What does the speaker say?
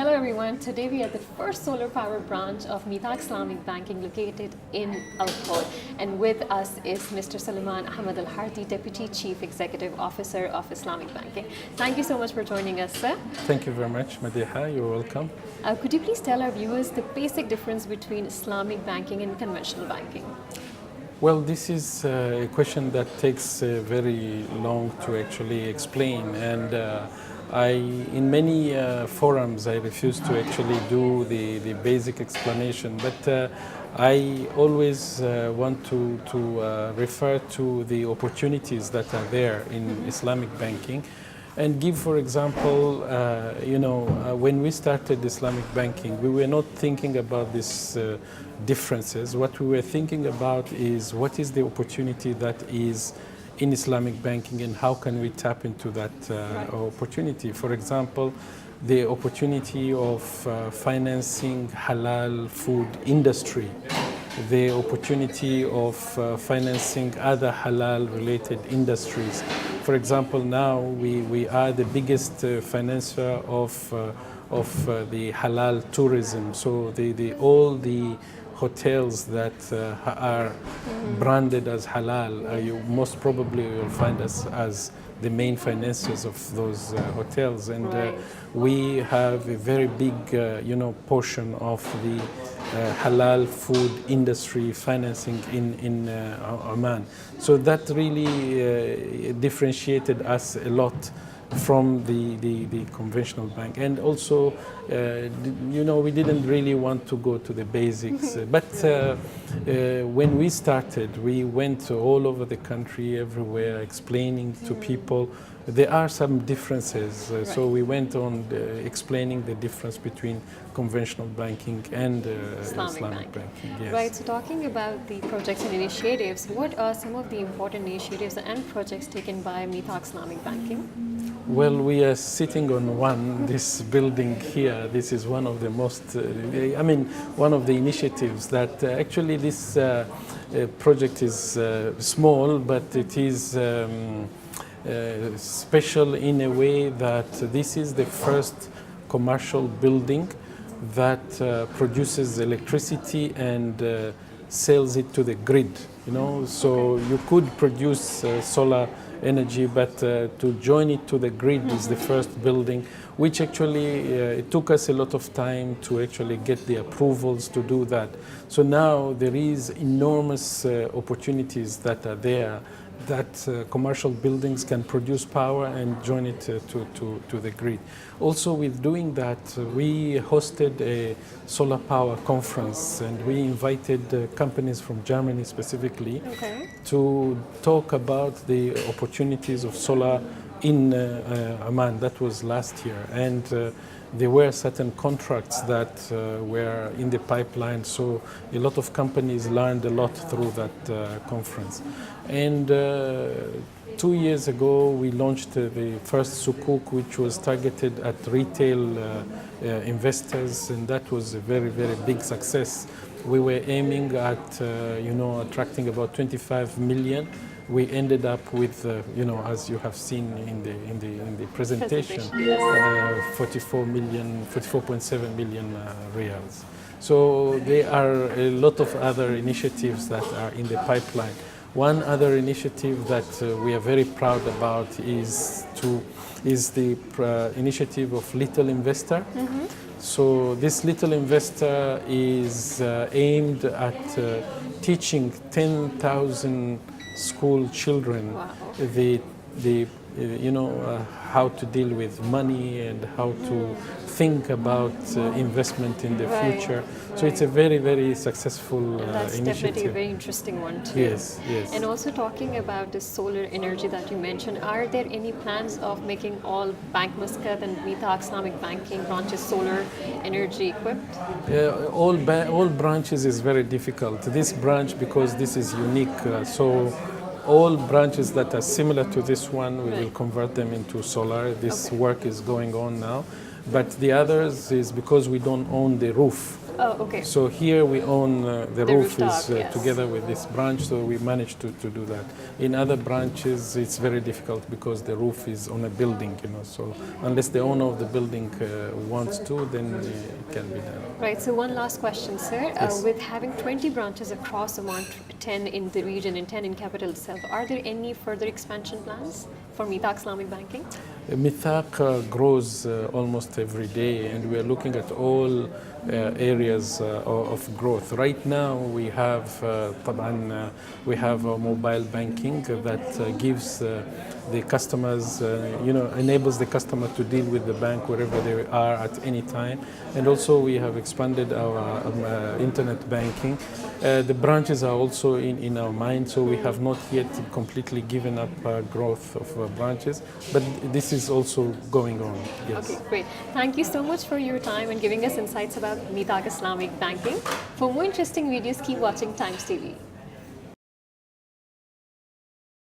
Hello everyone, today we are at the first solar power branch of Meethaq Islamic Banking located in Al Khor, and with us is Mr. Sulaiman Al Harthy, Deputy Chief Executive Officer of Islamic Banking. Thank you so much for joining us, sir. Thank you very much, Madiha. You're welcome. Could you please tell our viewers the basic difference between Islamic banking and conventional banking? Well, this is a question that takes very long to actually explain, and in many forums, I refuse to actually do the basic explanation, but I always want to refer to the opportunities that are there in Islamic banking and give, for example, when we started Islamic banking, we were not thinking about these differences. What we were thinking about is what is the opportunity that is in Islamic banking and how can we tap into that opportunity. For example, the opportunity of financing halal food industry, the opportunity of financing other halal related industries. For example, now we are the biggest financer of the halal tourism. So all the hotels that are branded as halal, you most probably will find us as the main financiers of those hotels, and we have a very big portion of the halal food industry financing in Oman. So that really differentiated us a lot from the conventional bank. And also, we didn't really want to go to the basics. But when we started, we went all over the country, everywhere, explaining to people. There are some differences. So we went on explaining the difference between conventional banking and Islamic banking. Yes. Right, so talking about the projects and initiatives, what are some of the important initiatives and projects taken by Meethaq Islamic Banking? Well, we are sitting on this building here. This is one of the most, one of the initiatives that actually this project is small, but it is special in a way that this is the first commercial building that produces electricity and sells it to the grid. So you could produce solar energy, but to join it to the grid is the first building, which actually it took us a lot of time to actually get the approvals to do that. So now there is enormous opportunities that are there that commercial buildings can produce power and join it to the grid. Also, with doing that, we hosted a solar power conference, and we invited companies from Germany specifically to talk about the opportunities of solar in Oman. That was last year, and there were certain contracts that were in the pipeline, so a lot of companies learned a lot through that conference. And 2 years ago, we launched the first sukuk, which was targeted at retail investors, and that was a very, very big success. We were aiming at, attracting about 25 million. We ended up with, as you have seen in the presentation, 44.7 million reals. So there are a lot of other initiatives that are in the pipeline. One other initiative that we are very proud about is the initiative of Little Investor. So this Little Investor is aimed at teaching 10,000 school children how to deal with money and how to think about investment in the future. So it's a very, very successful That's initiative. Definitely a very interesting one too. Yes, yes. And also talking about the solar energy that you mentioned, are there any plans of making all Bank Muscat and Meethaq Islamic Banking branches solar energy equipped? All branches is very difficult. This branch, because this is unique, so all branches that are similar to this one, we will convert them into solar. This work is going on now. But the others is because we don't own the roof. Oh, okay. So here we own the roof rooftop, is yes. together with this branch, so we managed to do that. In other branches, it's very difficult because the roof is on a building, so unless the owner of the building wants to, then it can be done. Right, so one last question, sir. Yes. With having 20 branches across Oman, 10 in the region and 10 in capital itself, are there any further expansion plans for Meethaq Islamic Banking? Meethaq grows almost every day, and we are looking at all areas of growth. Right now, we have we have mobile banking that gives the customers, enables the customer to deal with the bank wherever they are at any time. And also, we have expanded our internet banking. The branches are also in our mind, so we have not yet completely given up growth of branches, but this is also going on. Yes. Okay, great. Thank you so much for your time and giving us insights about Meethaq Islamic Banking. For more interesting videos, keep watching Times TV.